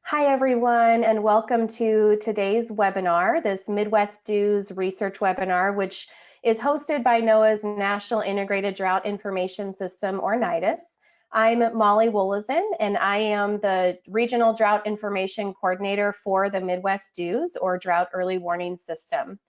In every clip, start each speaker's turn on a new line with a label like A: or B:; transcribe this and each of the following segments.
A: Hi, everyone, and welcome to today's webinar, this Midwest DEWS research webinar, which is hosted by NOAA's National Integrated Drought Information System, or NIDIS. I'm Molly Wolozin, and I am the Regional Drought Information Coordinator for the Midwest DEWS, or Drought Early Warning System.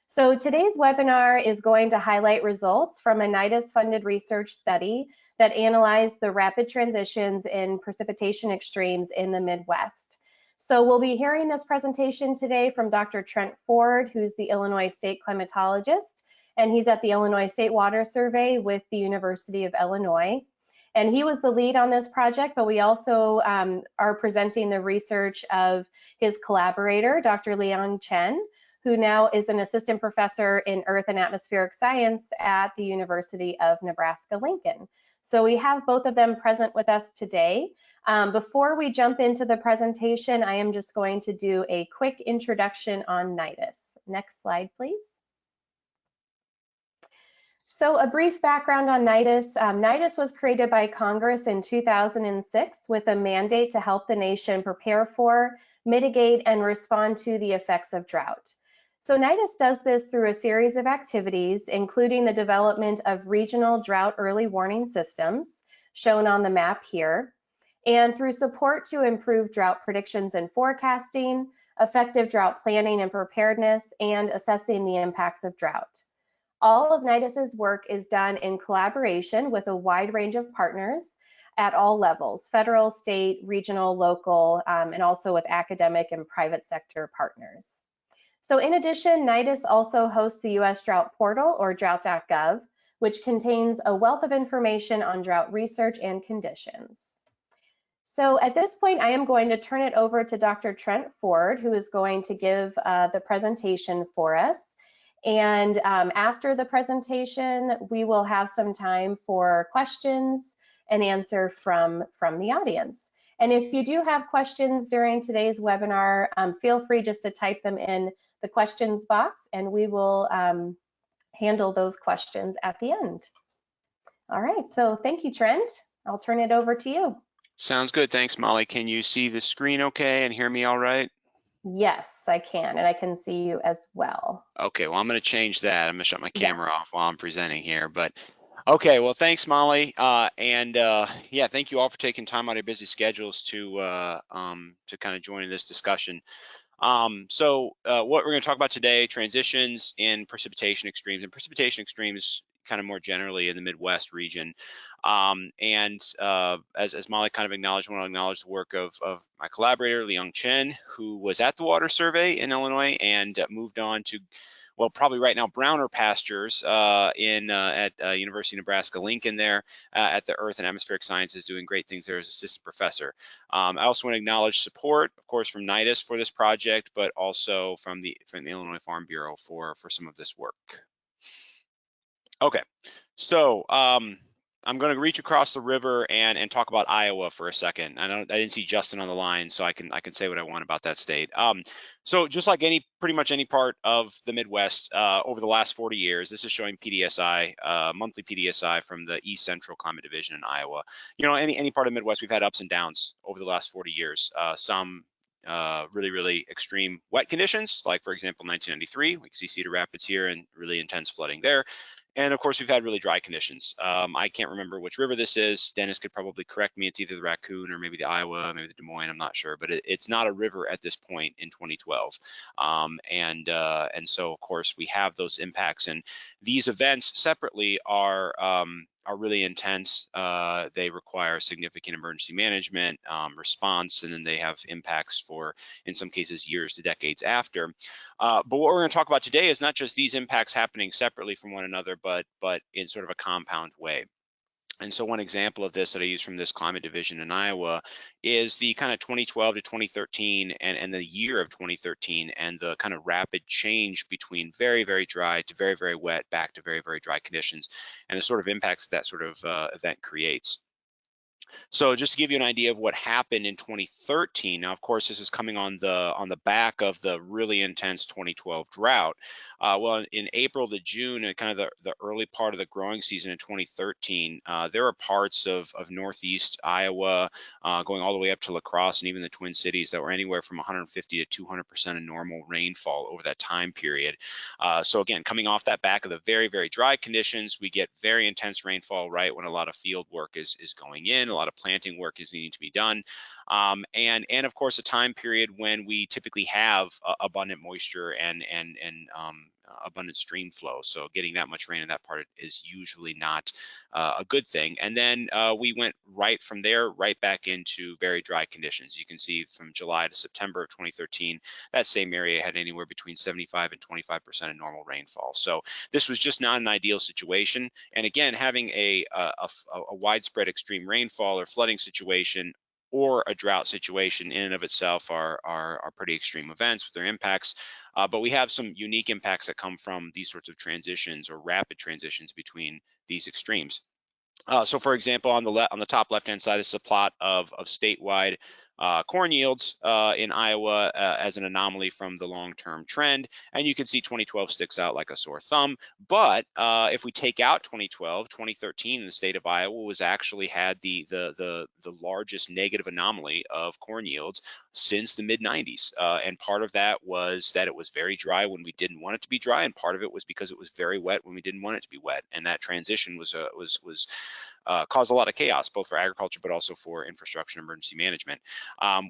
A: So today's webinar is going to highlight results from a NIDIS-funded research study that analyzed the rapid transitions in precipitation extremes in the Midwest. So we'll be hearing this presentation today from Dr. Trent Ford, who's the Illinois State climatologist, and he's at the Illinois State Water Survey with the University of Illinois. And he was the lead on this project, but we also are presenting the research of his collaborator, Dr. Liang Chen, who now is an assistant professor in Earth and Atmospheric Science at the University of Nebraska-Lincoln. So we have both of them present with us today. Before we jump into the presentation, I am just going to do a quick introduction on NIDIS. Next slide, please. So a brief background on NIDIS. NIDIS was created by Congress in 2006 with a mandate to help the nation prepare for, mitigate, and respond to the effects of drought. So NIDIS does this through a series of activities, including the development of regional drought early warning systems, shown on the map here, and through support to improve drought predictions and forecasting, effective drought planning and preparedness, and assessing the impacts of drought. All of NIDIS's work is done in collaboration with a wide range of partners at all levels, federal, state, regional, local, and also with academic and private sector partners. So in addition, NIDIS also hosts the U.S. Drought Portal, or drought.gov, which contains a wealth of information on drought research and conditions. So at this point, I am going to turn it over to Dr. Trent Ford, who is going to give the presentation for us. And after the presentation, we will have some time for questions and answer from the audience. And if you do have questions during today's webinar, feel free just to type them in the questions box, and we will handle those questions at the end. All right, so thank you, Trent. I'll turn it over to you.
B: Sounds good. Thanks, Molly. Can you see the screen okay and hear me all right?
A: Yes, I can, and I can see you as well.
B: Okay, well, I'm going to change that. I'm going to shut my camera off while I'm presenting here. But okay, well, thanks, Molly. Yeah, thank you all for taking time out of your busy schedules to kind of join in this discussion. So what we're going to talk about today, transitions in precipitation extremes, and precipitation extremes kind of more generally in the Midwest region. As Molly kind of acknowledged, I want to acknowledge the work of my collaborator, Liang Chen, who was at the Water Survey in Illinois and moved on to, well, probably right now, browner pastures at University of Nebraska-Lincoln there at the Earth and Atmospheric Sciences, doing great things there as assistant professor. I also want to acknowledge support, of course, from NIDIS for this project, but also from the Illinois Farm Bureau for some of this work. Okay, so I'm going to reach across the river and talk about Iowa for a second. I didn't see Justin on the line, so I can say what I want about that state. So just like pretty much any part of the Midwest over the last 40 years, this is showing PDSI, monthly PDSI from the East Central Climate Division in Iowa. You know, any part of the Midwest, we've had ups and downs over the last 40 years. Some really, really extreme wet conditions, like for example, 1993, we can see Cedar Rapids here and really intense flooding there. And of course, we've had really dry conditions. I can't remember which river this is. Dennis could probably correct me. It's either the Raccoon or maybe the Iowa, maybe the Des Moines. I'm not sure, but it's not a river at this point in 2012. And so, of course, we have those impacts. And these events separately are really intense. They require significant emergency management, response, and then they have impacts for, in some cases, years to decades after. But what we're going to talk about today is not just these impacts happening separately from one another, but in sort of a compound way. And so one example of this that I use from this climate division in Iowa is the kind of 2012 to 2013 and the year of 2013 and the kind of rapid change between very, very dry to very, very wet back to very, very dry conditions and the sort of impacts that sort of event creates. So just to give you an idea of what happened in 2013, now of course this is coming on the back of the really intense 2012 drought. Well, in April to June and kind of the early part of the growing season in 2013, there are parts of northeast Iowa, going all the way up to La Crosse and even the Twin Cities, that were anywhere from 150 to 200% of normal rainfall over that time period. So again, coming off that back of the very, very dry conditions, we get very intense rainfall right when a lot of field work is going in, a lot of planting work is needing to be done. And of course, a time period when we typically have abundant moisture and abundant stream flow. So getting that much rain in that part is usually not a good thing. And then we went right from there right back into very dry conditions. You can see from July to September of 2013, that same area had anywhere between 75 and 25% of normal rainfall. So this was just not an ideal situation. And again, having a widespread extreme rainfall or flooding situation or a drought situation in and of itself are pretty extreme events with their impacts. But we have some unique impacts that come from these sorts of transitions or rapid transitions between these extremes. So for example, on the top left-hand side, this is a plot of statewide corn yields in Iowa as an anomaly from the long-term trend. And you can see 2012 sticks out like a sore thumb. But if we take out 2012, 2013 in the state of Iowa was actually had the largest negative anomaly of corn yields since the mid-90s. And part of that was that it was very dry when we didn't want it to be dry, and part of it was because it was very wet when we didn't want it to be wet. And that transition was caused a lot of chaos, both for agriculture, but also for infrastructure and emergency management.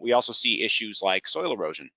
B: We also see issues like soil erosion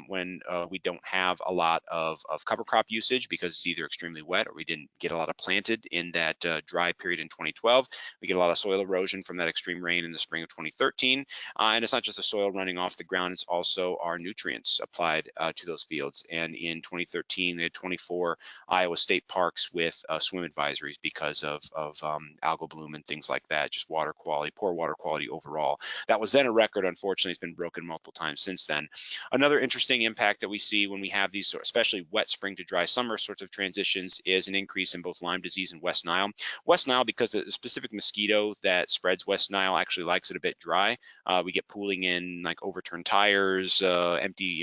B: when we don't have a lot of cover crop usage because it's either extremely wet or we didn't get a lot of planted in that dry period in 2012. We get a lot of soil erosion from that extreme rain in the spring of 2013. And it's not just the soil running off the ground, it's also our nutrients applied to those fields. And in 2013, they had 24 Iowa state parks with swim advisories because of algal bloom and things like that, just water quality, poor water quality overall. That was then a record. Unfortunately, it's been broken multiple times since then. Another interesting impact that we see when we have these, especially wet spring to dry summer sorts of transitions, is an increase in both Lyme disease and West Nile. West Nile, because the specific mosquito that spreads West Nile actually likes it a bit dry. We get pooling in like overturned tires, empty,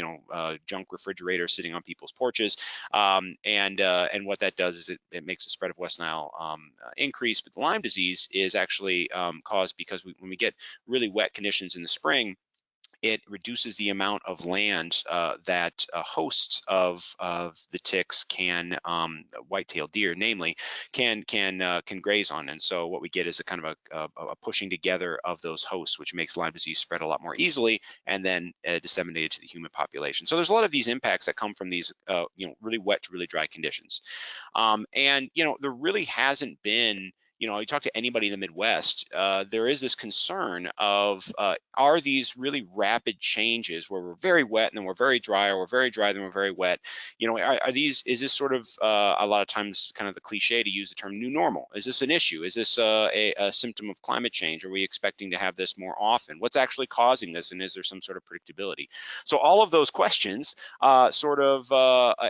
B: junk refrigerators sitting on people's porches, and what that does is it makes the spread of West Nile increase. But the Lyme disease is actually caused because when we get really wet conditions in the spring, it reduces the amount of land that hosts of the ticks can, white-tailed deer, namely, can graze on. And so what we get is a kind of a pushing together of those hosts, which makes Lyme disease spread a lot more easily and then disseminated to the human population. So there's a lot of these impacts that come from these, really wet to really dry conditions. And there really hasn't been, you talk to anybody in the Midwest, there is this concern of, are these really rapid changes where we're very wet and then we're very dry, or we're very dry, then we're very wet? Is this sort of, a lot of times kind of the cliche to use the term new normal? Is this an issue? Is this a symptom of climate change? Are we expecting to have this more often? What's actually causing this? And is there some sort of predictability? So all of those questions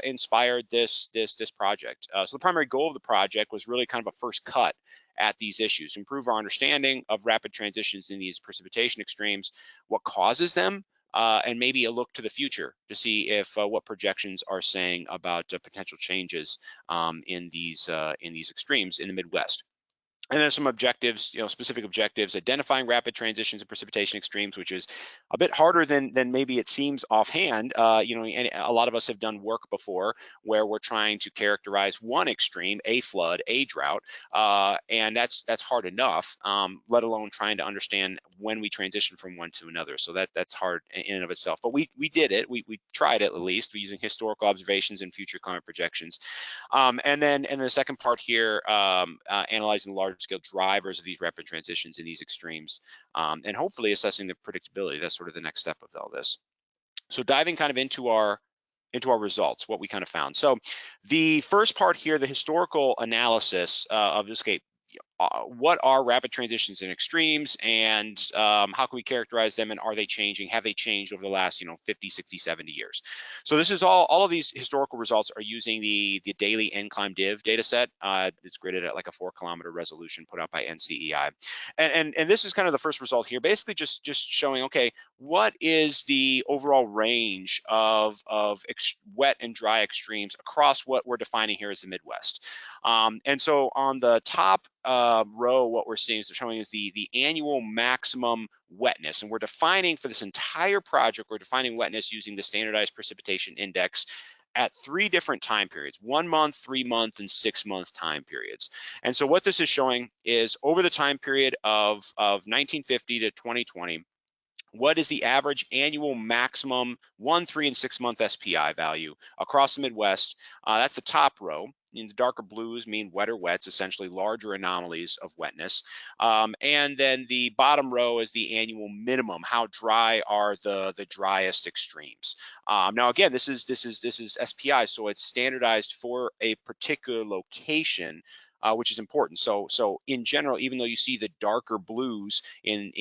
B: inspired this project. So the primary goal of the project was really kind of a first cut at these issues, to improve our understanding of rapid transitions in these precipitation extremes, what causes them, and maybe a look to the future to see if what projections are saying about potential changes in these extremes in the Midwest. And then some objectives, specific objectives: identifying rapid transitions and precipitation extremes, which is a bit harder than maybe it seems offhand. And a lot of us have done work before where we're trying to characterize one extreme, a flood, a drought, and that's hard enough, let alone trying to understand when we transition from one to another. So that's hard in and of itself. But we did it. We tried it, at least, using historical observations and future climate projections. And then the second part here, analyzing large-scale drivers of these rapid transitions in these extremes, and hopefully assessing the predictability. That's sort of the next step of all this. So diving kind of into our results, what we kind of found. So the first part here, the historical analysis of this, what are rapid transitions and extremes, and how can we characterize them, and are they changing? Have they changed over the last 50, 60, 70 years? So this is all of these historical results are using the daily NCLIMB div data set. It's gridded at like a 4-kilometer resolution put out by NCEI. And this is kind of the first result here, basically just showing, okay, what is the overall range of wet and dry extremes across what we're defining here as the Midwest. And so on the top row, what we're seeing is showing is the annual maximum wetness. And we're defining for this entire project, we're defining wetness using the standardized precipitation index at 3 different time periods: 1 month, 3 month, and 6 month time periods. And so what this is showing is over the time period of 1950 to 2020, what is the average annual maximum 1, 3, and 6 month SPI value across the Midwest? That's the top row. In the darker blues mean wetter wets, essentially larger anomalies of wetness. And then the bottom row is the annual minimum. How dry are the driest extremes? Now again, this is SPI, so it's standardized for a particular location. Which is important. So in general, even though you see the darker blues in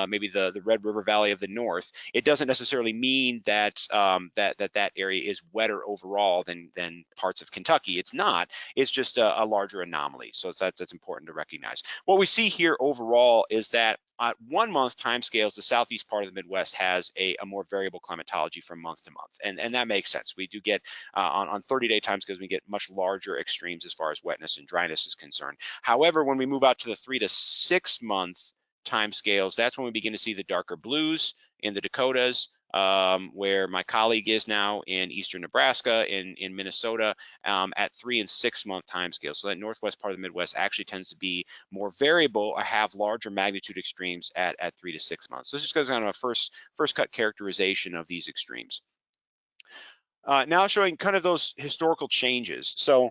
B: maybe the Red River Valley of the North, it doesn't necessarily mean that that area is wetter overall than parts of Kentucky. It's not. It's just a larger anomaly. So that's important to recognize. What we see here overall is that at 1 month timescales, the southeast part of the Midwest has a more variable climatology from month to month, and that makes sense. We do get on 30-day timescales, we get much larger extremes as far as wetness and dryness is concerned. However, when we move out to the 3 to 6 month timescales, that's when we begin to see the darker blues in the Dakotas, where my colleague is now in eastern Nebraska, in Minnesota, at 3 and 6 month timescales. So that northwest part of the Midwest actually tends to be more variable or have larger magnitude extremes at 3 to 6 months. So this just goes on a first cut characterization of these extremes. Now showing kind of those historical changes. So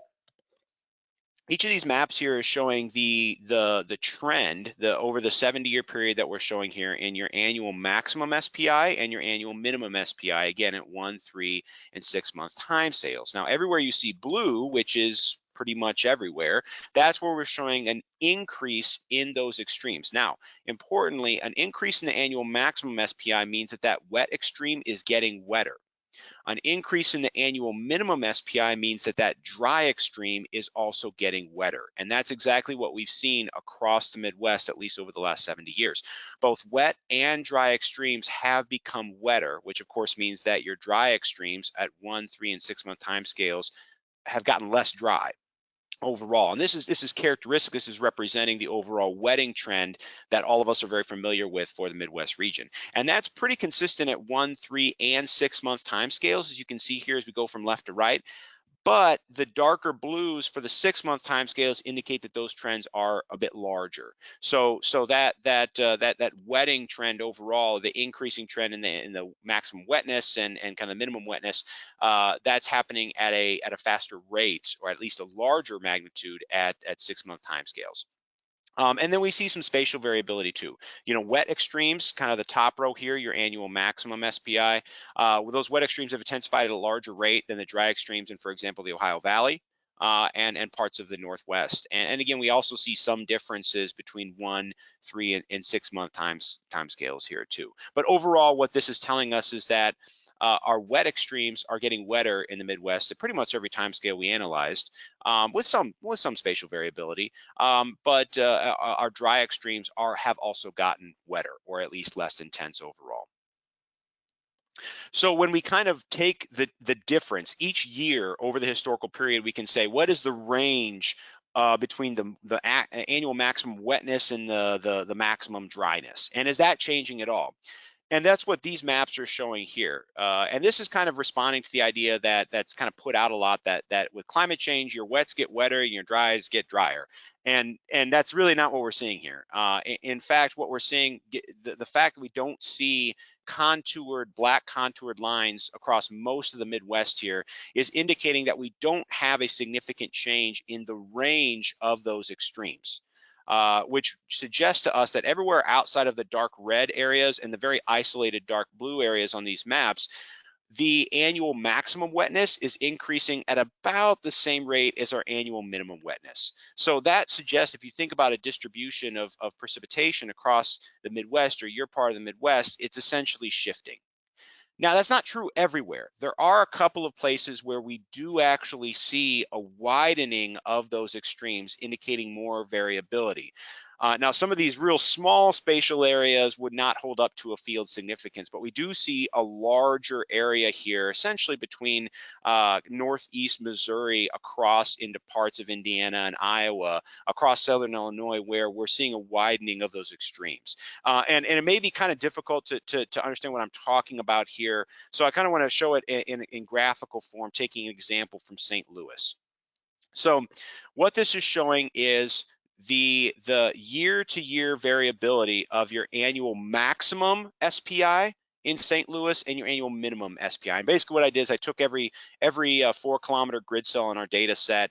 B: each of these maps here is showing the trend over the 70-year period that we're showing here in your annual maximum SPI and your annual minimum SPI, again at 1, 3, and 6 month time sales. Now everywhere you see blue, which is pretty much everywhere, that's where we're showing an increase in those extremes. Now, importantly, an increase in the annual maximum SPI means that wet extreme is getting wetter. An increase in the annual minimum SPI means that dry extreme is also getting wetter. And that's exactly what we've seen across the Midwest, at least over the last 70 years. Both wet and dry extremes have become wetter, which of course means that your dry extremes at 1, 3, and 6 month timescales have gotten less dry overall. And this is characteristic. This is representing the overall wetting trend that all of us are very familiar with for the Midwest region. And that's pretty consistent at 1, 3, and 6 month timescales, as you can see here as we go from left to right. But the darker blues for the 6 month timescales indicate that those trends are a bit larger. So that wetting trend overall, the increasing trend in the maximum wetness and kind of the minimum wetness, that's happening at a faster rate, or at least a larger magnitude at 6 month timescales. And then we see some spatial variability too. Wet extremes, kind of the top row here, your annual maximum SPI. Those wet extremes have intensified at a larger rate than the dry extremes in, for example, the Ohio Valley and parts of the Northwest. And again, we also see some differences between 1, 3, and 6 month timescales here too. But overall, what this is telling us is that our wet extremes are getting wetter in the Midwest at pretty much every time scale we analyzed, with some spatial variability. But our dry extremes have also gotten wetter, or at least less intense overall. So when we kind of take the difference each year over the historical period, we can say, what is the range between the annual maximum wetness and the maximum dryness? And is that changing at all? And that's what these maps are showing here. And this is kind of responding to the idea that's kind of put out a lot, that with climate change, your wets get wetter and your dries get drier. And that's really not what we're seeing here. In fact, what we're seeing, the fact that we don't see black contoured lines across most of the Midwest here is indicating that we don't have a significant change in the range of those extremes. Which suggests to us that everywhere outside of the dark red areas and the very isolated dark blue areas on these maps, the annual maximum wetness is increasing at about the same rate as our annual minimum wetness. So that suggests, if you think about a distribution of precipitation across the Midwest or your part of the Midwest, it's essentially shifting. Now, that's not true everywhere. There are a couple of places where we do actually see a widening of those extremes, indicating more variability. Now, some of these real small spatial areas would not hold up to a field significance, but we do see a larger area here, essentially between northeast Missouri across into parts of Indiana and Iowa, across southern Illinois, where we're seeing a widening of those extremes. And it may be kind of difficult to understand what I'm talking about here. So I kind of want to show it in graphical form, taking an example from St. Louis. So what this is showing is the year-to-year variability of your annual maximum SPI in St. Louis and your annual minimum SPI. And basically what I did is I took every 4-kilometer grid cell in our data set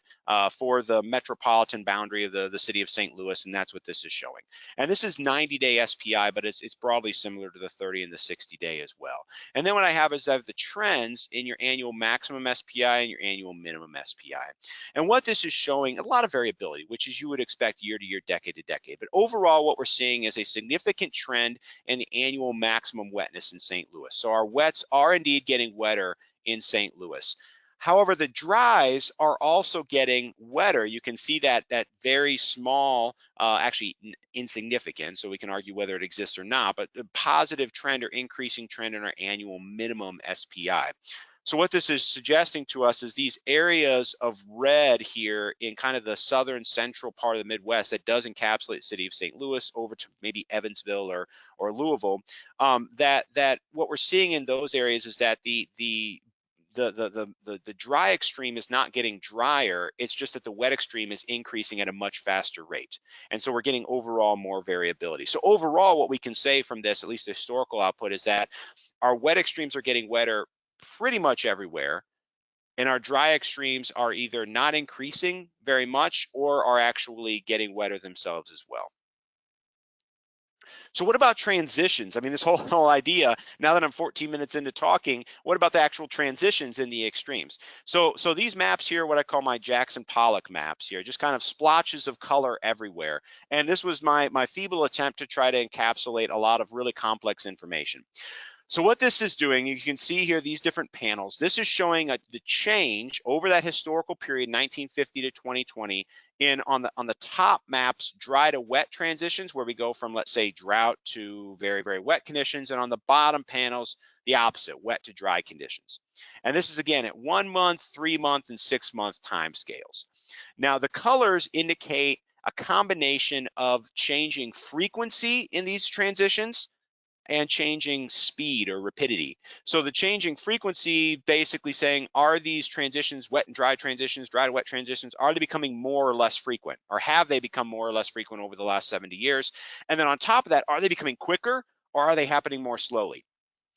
B: for the metropolitan boundary of the city of St. Louis, and that's what this is showing. And this is 90-day SPI, but it's broadly similar to the 30 and the 60-day as well. And then what I have is I have the trends in your annual maximum SPI and your annual minimum SPI. And what this is showing, a lot of variability, which is you would expect year to year, decade to decade. But overall, what we're seeing is a significant trend in the annual maximum wetness in St. Louis. So our wets are indeed getting wetter in St. Louis. However, the dries are also getting wetter. You can see that very small, actually insignificant, so we can argue whether it exists or not, but the positive trend or increasing trend in our annual minimum SPI. So what this is suggesting to us is these areas of red here in kind of the southern central part of the Midwest that does encapsulate the city of St. Louis over to maybe Evansville or Louisville, that what we're seeing in those areas is that the dry extreme is not getting drier. It's just that the wet extreme is increasing at a much faster rate. And so we're getting overall more variability. So overall, what we can say from this, at least the historical output, is that our wet extremes are getting wetter pretty much everywhere, and our dry extremes are either not increasing very much or are actually getting wetter themselves as well. So what about transitions? I mean, this whole idea, now that I'm 14 minutes into talking, what about the actual transitions in the extremes? So these maps here, what I call my Jackson Pollock maps here, just kind of splotches of color everywhere. And this was my feeble attempt to try to encapsulate a lot of really complex information. So what this is doing, you can see here these different panels. This is showing the change over that historical period, 1950 to 2020, on the top maps, dry to wet transitions, where we go from, let's say, drought to very, very wet conditions, and on the bottom panels, the opposite, wet to dry conditions. And this is, again, at 1 month, 3 month, and 6 month time scales. Now, the colors indicate a combination of changing frequency in these transitions and changing speed or rapidity. So the changing frequency basically saying, are these transitions, wet and dry transitions, dry to wet transitions, are they becoming more or less frequent? Or have they become more or less frequent over the last 70 years? And then on top of that, are they becoming quicker or are they happening more slowly?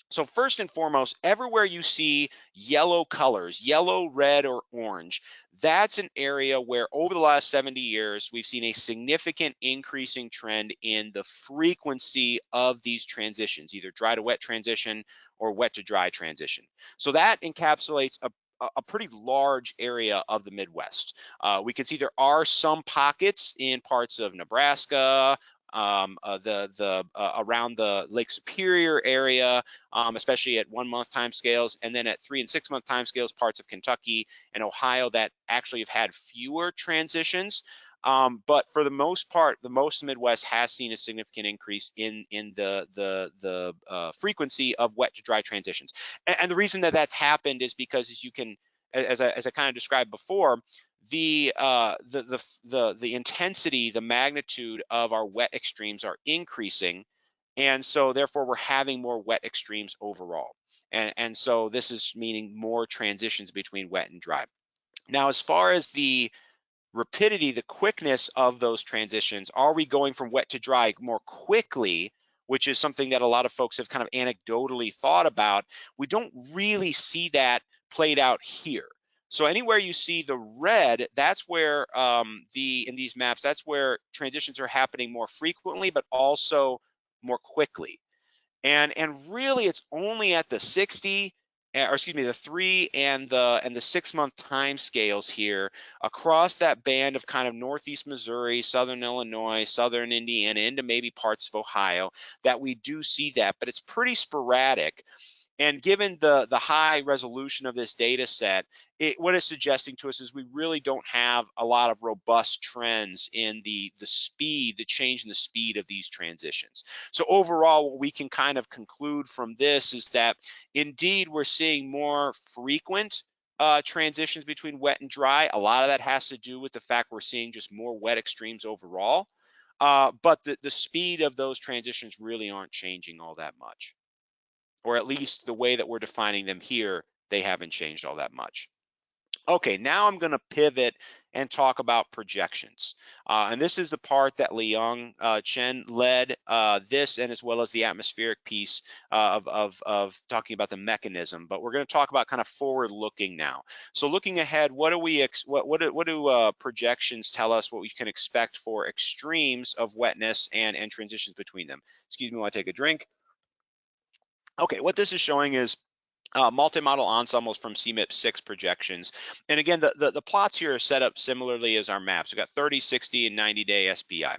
B: So first and foremost, everywhere you see yellow colors, yellow, red, or orange, that's an area where over the last 70 years, we've seen a significant increasing trend in the frequency of these transitions, either dry to wet transition or wet to dry transition. So that encapsulates a pretty large area of the Midwest. We can see there are some pockets in parts of Nebraska, around the Lake Superior area, especially at 1 month time scales, and then at 3 and 6 month time scales, parts of Kentucky and Ohio that actually have had fewer transitions. But for the most part, the most Midwest has seen a significant increase in the frequency of wet to dry transitions. And the reason that that's happened is because, as I kind of described before, the intensity, the magnitude of our wet extremes are increasing, and so therefore we're having more wet extremes overall. And so this is meaning more transitions between wet and dry. Now, as far as the rapidity, the quickness of those transitions, are we going from wet to dry more quickly, which is something that a lot of folks have kind of anecdotally thought about? We don't really see that played out here. So anywhere you see the red, that's where in these maps, that's where transitions are happening more frequently, but also more quickly. And really, it's only at the 60 or excuse me, the 3 and the 6 month time scales here across that band of kind of northeast Missouri, southern Illinois, southern Indiana, into maybe parts of Ohio, that we do see that, but it's pretty sporadic. And given the high resolution of this data set, what it's suggesting to us is we really don't have a lot of robust trends in the speed, the change in the speed of these transitions. So overall, what we can kind of conclude from this is that indeed we're seeing more frequent transitions between wet and dry. A lot of that has to do with the fact we're seeing just more wet extremes overall. But the speed of those transitions really aren't changing all that much, or at least the way that we're defining them here, they haven't changed all that much. Okay, now I'm going to pivot and talk about projections. And this is the part that Liang Chen led, this and as well as the atmospheric piece of talking about the mechanism. But we're going to talk about kind of forward looking now. So looking ahead, what do projections tell us what we can expect for extremes of wetness and transitions between them? Excuse me while I take a drink. Okay, what this is showing is multi-model ensembles from CMIP 6 projections. And again, the plots here are set up similarly as our maps. We've got 30, 60, and 90-day SPI.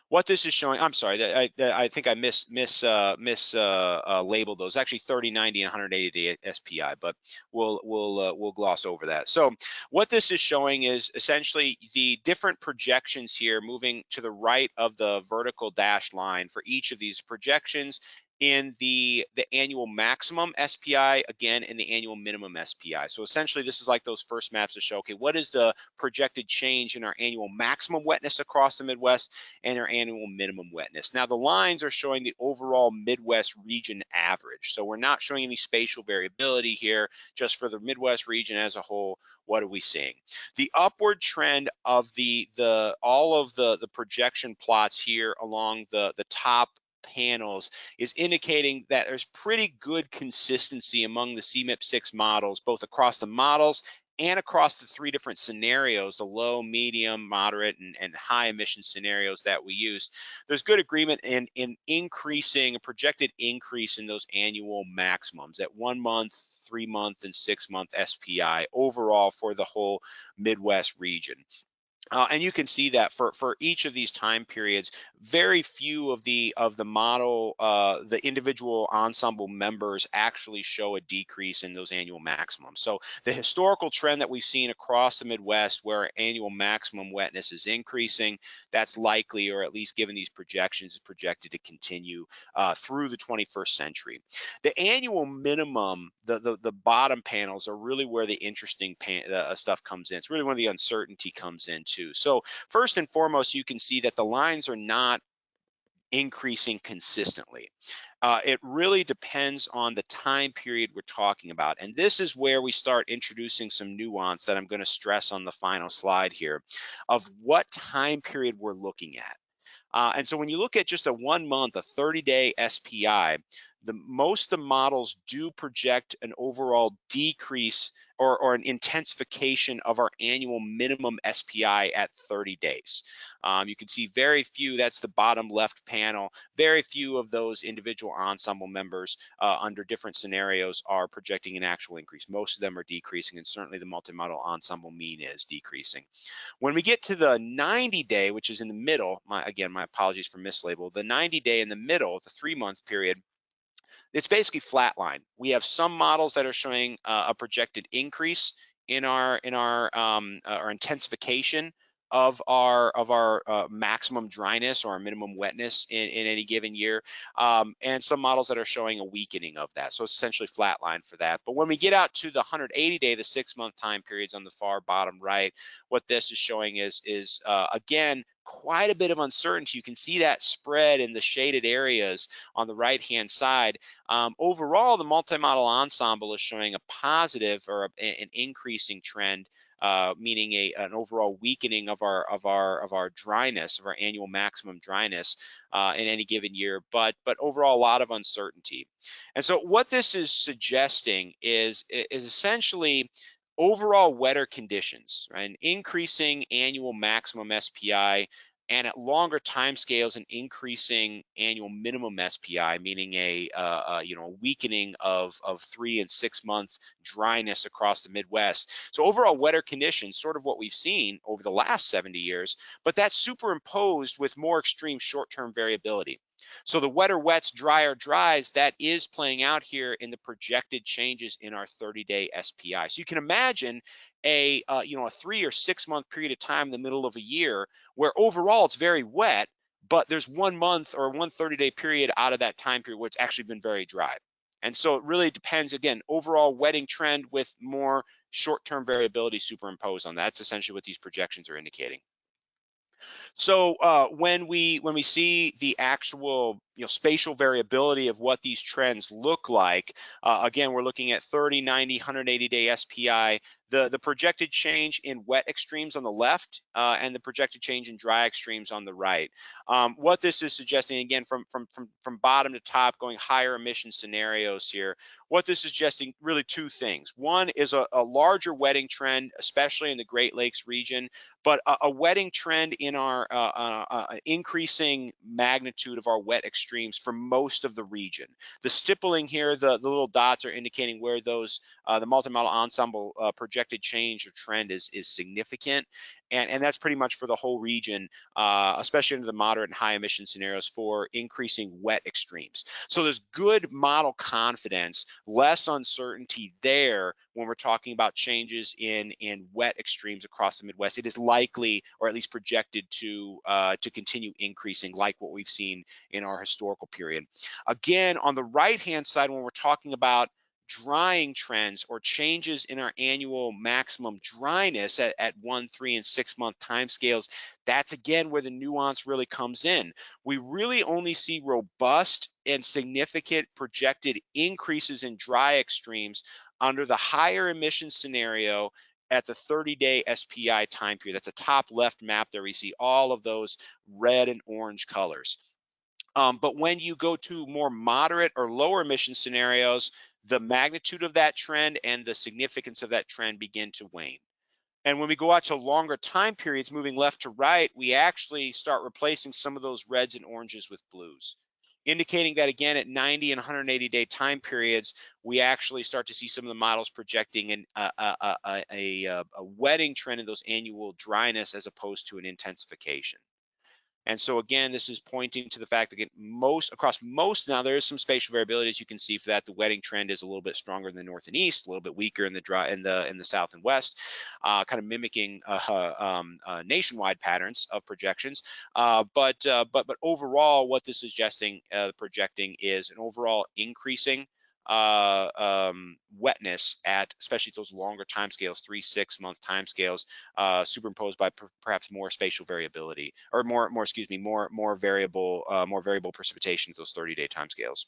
B: What this is showing, I'm sorry, I think I labeled those. Actually 30, 90, and 180-day SPI, but we'll gloss over that. So what this is showing is essentially the different projections here moving to the right of the vertical dashed line for each of these projections in the annual maximum SPI, again, in the annual minimum SPI. So essentially, this is like those first maps to show, okay, what is the projected change in our annual maximum wetness across the Midwest and our annual minimum wetness. Now, the lines are showing the overall Midwest region average. So we're not showing any spatial variability here, just for the Midwest region as a whole. What are we seeing? The upward trend of all of the projection plots here along the top panels is indicating that there's pretty good consistency among the CMIP 6 models, both across the models and across the 3 different scenarios, the low, medium, moderate, and high emission scenarios that we used. There's good agreement in increasing, a projected increase in those annual maximums at 1 month, 3 month, and 6 month SPI overall for the whole Midwest region. And you can see that for each of these time periods, very few of the model, the individual ensemble members actually show a decrease in those annual maximums. So the historical trend that we've seen across the Midwest, where annual maximum wetness is increasing, that's likely, or at least given these projections, is projected to continue through the 21st century. The annual minimum, the bottom panels are really where the interesting stuff comes in. It's really where the uncertainty comes in too. So first and foremost, you can see that the lines are not increasing consistently. It really depends on the time period we're talking about. And this is where we start introducing some nuance that I'm going to stress on the final slide here of what time period we're looking at. And so when you look at just a 1 month, a 30-day SPI, most of the models do project an overall decrease or an intensification of our annual minimum SPI at 30 days. You can see very few, that's the bottom left panel, very few of those individual ensemble members under different scenarios are projecting an actual increase. Most of them are decreasing, and certainly the multi-model ensemble mean is decreasing. When we get to the 90-day, which is in the middle, again, my apologies for mislabel, the 90-day in the middle, the 3-month period, it's basically flatline. We have some models that are showing a projected increase in our intensification of our maximum dryness or our minimum wetness in any given year, and some models that are showing a weakening of that. So it's essentially flatline for that. But when we get out to the 180-day, the 6-month time periods on the far bottom right, what this is showing is again, quite a bit of uncertainty. You can see that spread in the shaded areas on the right-hand side. Overall, the multi-model ensemble is showing a positive or an increasing trend, meaning an overall weakening of our dryness, of our annual maximum dryness in any given year, but overall a lot of uncertainty. And so what this is suggesting is essentially overall wetter conditions, right? An increasing annual maximum SPI and at longer time scales, an increasing annual minimum SPI, meaning a weakening of 3 and 6 month dryness across the Midwest. So overall wetter conditions, sort of what we've seen over the last 70 years, but that's superimposed with more extreme short-term variability. So the wetter wets, drier dries, that is playing out here in the projected changes in our 30-day SPI. So you can imagine a 3 or 6 month period of time in the middle of a year where overall it's very wet, but there's 1 month or 1 30-day period out of that time period where it's actually been very dry. And so it really depends, again, overall wetting trend with more short-term variability superimposed on that. That's essentially what these projections are indicating. So when we see the actual spatial variability of what these trends look like, again, we're looking at 30, 90, 180-day SPI. The projected change in wet extremes on the left and the projected change in dry extremes on the right. What this is suggesting, again, from bottom to top, going higher emission scenarios here, what this is suggesting really two things. One is a larger wetting trend, especially in the Great Lakes region, but a wetting trend in our increasing magnitude of our wet extremes for most of the region. The stippling here, the little dots are indicating where those the multi-model ensemble projected change or trend is significant, and that's pretty much for the whole region, especially into the moderate and high emission scenarios for increasing wet extremes. So there's good model confidence, less uncertainty there when we're talking about changes in wet extremes across the Midwest. It is likely, or at least projected, to continue increasing, like what we've seen in our historical period. Again, on the right-hand side, when we're talking about drying trends or changes in our annual maximum dryness at 1, 3, and 6 month timescales, that's again where the nuance really comes in. We really only see robust and significant projected increases in dry extremes under the higher emission scenario at the 30-day SPI time period. That's the top left map there. We see all of those red and orange colors. But when you go to more moderate or lower emission scenarios, the magnitude of that trend and the significance of that trend begin to wane. And when we go out to longer time periods, moving left to right, we actually start replacing some of those reds and oranges with blues, indicating that again at 90 and 180-day time periods, we actually start to see some of the models projecting a wetting trend in those annual dryness as opposed to an intensification. And so again, this is pointing to the fact that across most, now there is some spatial variability, as you can see for that. The wetting trend is a little bit stronger in the north and east, a little bit weaker in the south and west, kind of mimicking nationwide patterns of projections. But overall, what this is suggesting, projecting, is an overall increasing wetness at especially those longer timescales, 3, 6 month timescales, superimposed by perhaps more spatial variability, or more variable precipitation at those 30-day timescales.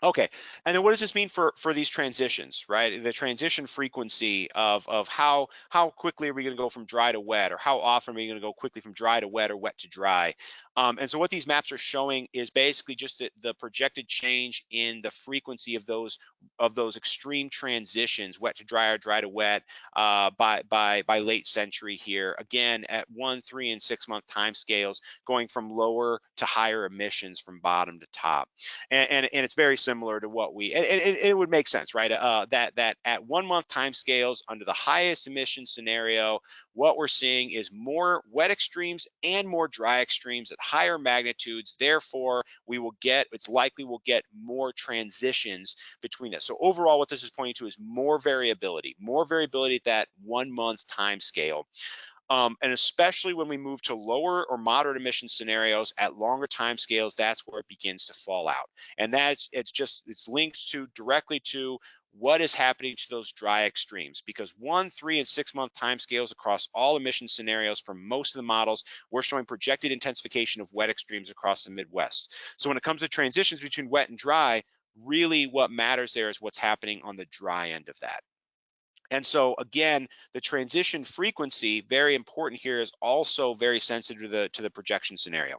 B: Okay, and then what does this mean for these transitions, right? The transition frequency of how quickly are we going to go from dry to wet, or how often are we going to go quickly from dry to wet or wet to dry? And so what these maps are showing is basically just the projected change in the frequency of those extreme transitions, wet to dry or dry to wet, by late century here. Again, at 1, 3, and 6 month time scales, going from lower to higher emissions from bottom to top, and it's very similar to what it would make sense, right? That at 1 month time scales under the highest emission scenario, what we're seeing is more wet extremes and more dry extremes at higher magnitudes. Therefore, it's likely we'll get more transitions between this. So overall, what this is pointing to is more variability at that 1 month time scale. And especially when we move to lower or moderate emission scenarios at longer time scales, that's where it begins to fall out. And it's linked directly to what is happening to those dry extremes, because 1, 3, and 6 month timescales across all emission scenarios for most of the models, we're showing projected intensification of wet extremes across the Midwest. So when it comes to transitions between wet and dry, really what matters there is what's happening on the dry end of that. And so again, the transition frequency, very important here, is also very sensitive to the projection scenario.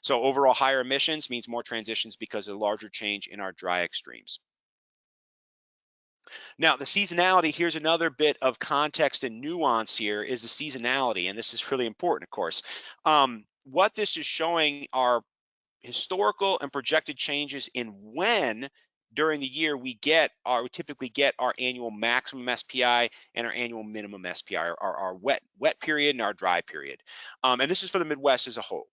B: So overall higher emissions means more transitions because of larger change in our dry extremes. Now, the seasonality, here's another bit of context and nuance here, is the seasonality, and this is really important, of course. What this is showing are historical and projected changes in when during the year we typically get our annual maximum SPI and our annual minimum SPI, our wet period and our dry period. And this is for the Midwest as a whole.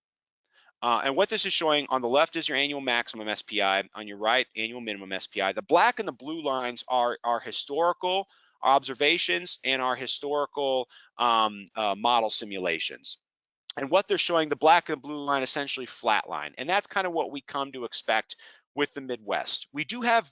B: And what this is showing, on the left is your annual maximum SPI, on your right, annual minimum SPI. The black and the blue lines are our historical observations and our historical model simulations. And what they're showing, the black and blue line essentially flatline. And that's kind of what we come to expect with the Midwest. We do have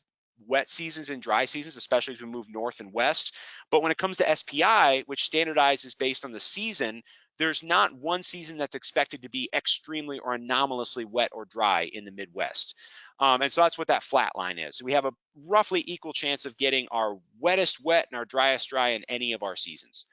B: wet seasons and dry seasons, especially as we move north and west. But when it comes to SPI, which standardizes based on the season, there's not one season that's expected to be extremely or anomalously wet or dry in the Midwest. And so that's what that flat line is. We have a roughly equal chance of getting our wettest wet and our driest dry in any of our seasons.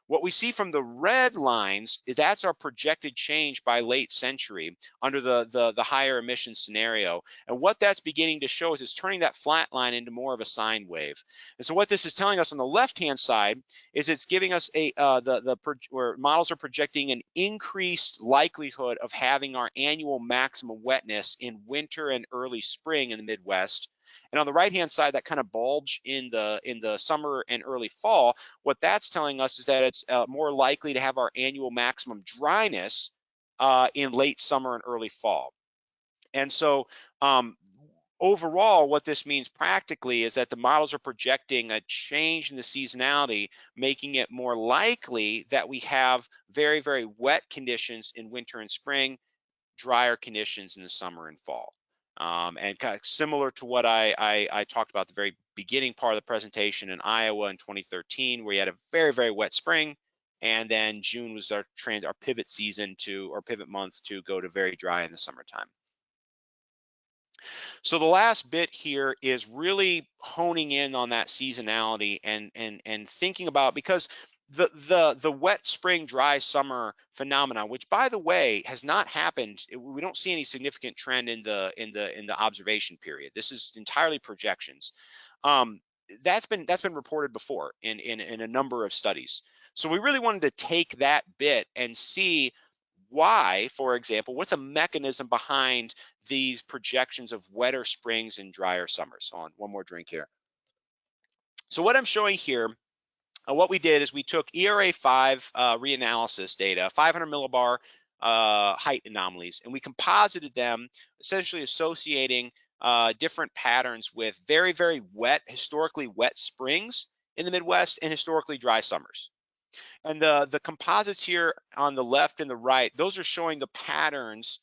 B: What we see from the red lines is that's our projected change by late century under the higher emission scenario. And what that's beginning to show is it's turning that flat line into more of a sine wave. And so what this is telling us on the left-hand side is it's giving us where models are projecting an increased likelihood of having our annual maximum wetness in winter and early spring in the Midwest. And on the right-hand side, that kind of bulge in the summer and early fall, what that's telling us is that it's more likely to have our annual maximum dryness in late summer and early fall. And so overall, what this means practically is that the models are projecting a change in the seasonality, making it more likely that we have very, very wet conditions in winter and spring, drier conditions in the summer and fall. And kind of similar to what I talked about at the very beginning part of the presentation in Iowa in 2013, where you had a very, very wet spring, and then June was our pivot season or pivot month to go to very dry in the summertime. So the last bit here is really honing in on that seasonality and thinking about, because the wet spring, dry summer phenomenon, which by the way has not happened, we don't see any significant trend in the observation period. This is entirely projections. That's been reported before in a number of studies. So we really wanted to take that bit and see why, for example, what's a mechanism behind these projections of wetter springs and drier summers. On one more drink here. So what I'm showing here, what we did is we took ERA5 reanalysis data, 500 millibar height anomalies, and we composited them, essentially associating different patterns with very, very wet, historically wet springs in the Midwest and historically dry summers. And the composites here on the left and the right, those are showing the patterns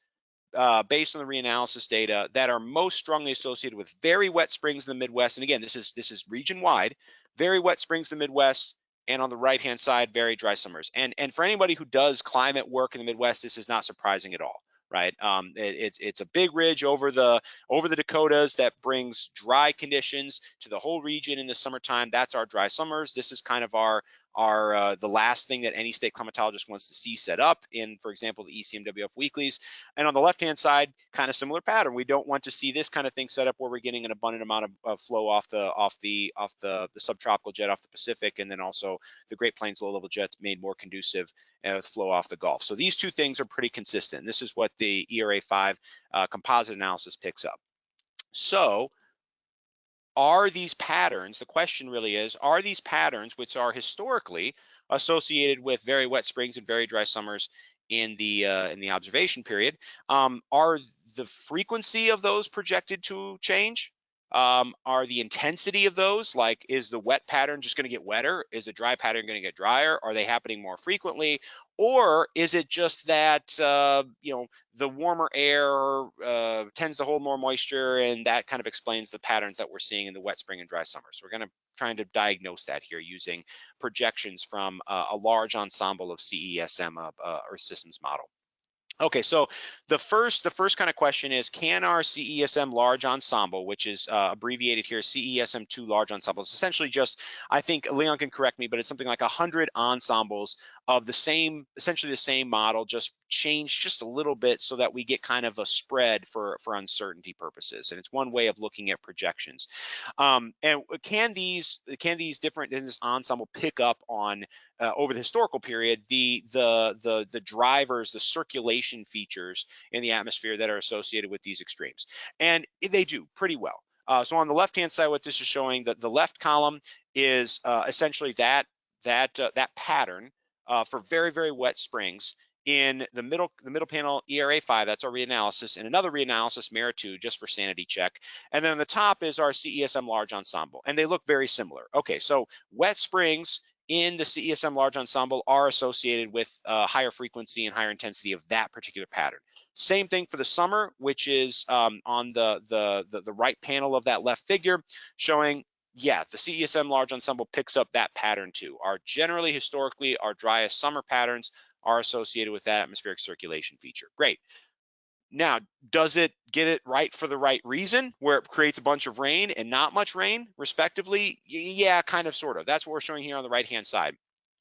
B: based on the reanalysis data that are most strongly associated with very wet springs in the Midwest. And again, this is region wide, very wet springs in the Midwest, and on the right hand side, very dry summers. And for anybody who does climate work in the Midwest, this is not surprising at all, right? It's a big ridge over the Dakotas that brings dry conditions to the whole region in the summertime. That's our dry summers. This is kind of the last thing that any state climatologist wants to see set up in, for example, the ECMWF weeklies. And on the left-hand side, kind of similar pattern. We don't want to see this kind of thing set up where we're getting an abundant amount of flow off the subtropical jet off the Pacific, and then also the Great Plains low-level jets made more conducive with flow off the Gulf. So these two things are pretty consistent. This is what the ERA5 composite analysis picks up. So are these patterns, the question really is, are these patterns, which are historically associated with very wet springs and very dry summers in the observation period, are the frequency of those projected to change? Are the intensity of those, like, is the wet pattern just going to get wetter? Is the dry pattern going to get drier? Are they happening more frequently? Or is it just that, the warmer air tends to hold more moisture, and that kind of explains the patterns that we're seeing in the wet spring and dry summer? So we're going to try to diagnose that here using projections from a large ensemble of CESM Earth Systems model. Okay, so the first kind of question is, can our CESM large ensemble, which is abbreviated here CESM2 large ensemble, it's essentially just, I think Leon can correct me, but it's something like 100 ensembles of the same, essentially the same model, just changed just a little bit so that we get kind of a spread for uncertainty purposes. And it's one way of looking at projections. And can these different in this ensemble pick up on over the historical period the drivers, the circulation features in the atmosphere that are associated with these extremes? And they do pretty well. So on the left-hand side, what this is showing, that the left column is essentially that pattern for very, very wet springs. In the middle panel, ERA5, that's our reanalysis, and another reanalysis, MERA2, just for sanity check. And then on the top is our CESM large ensemble, and they look very similar. Okay, so wet springs in the CESM large ensemble are associated with higher frequency and higher intensity of that particular pattern. Same thing for the summer, which is on the right panel of that left figure, showing, yeah, the CESM large ensemble picks up that pattern too. Generally, historically, our driest summer patterns are associated with that atmospheric circulation feature. Great. Now, does it get it right for the right reason, where it creates a bunch of rain and not much rain, respectively? Yeah, kind of, sort of. That's what we're showing here on the right-hand side.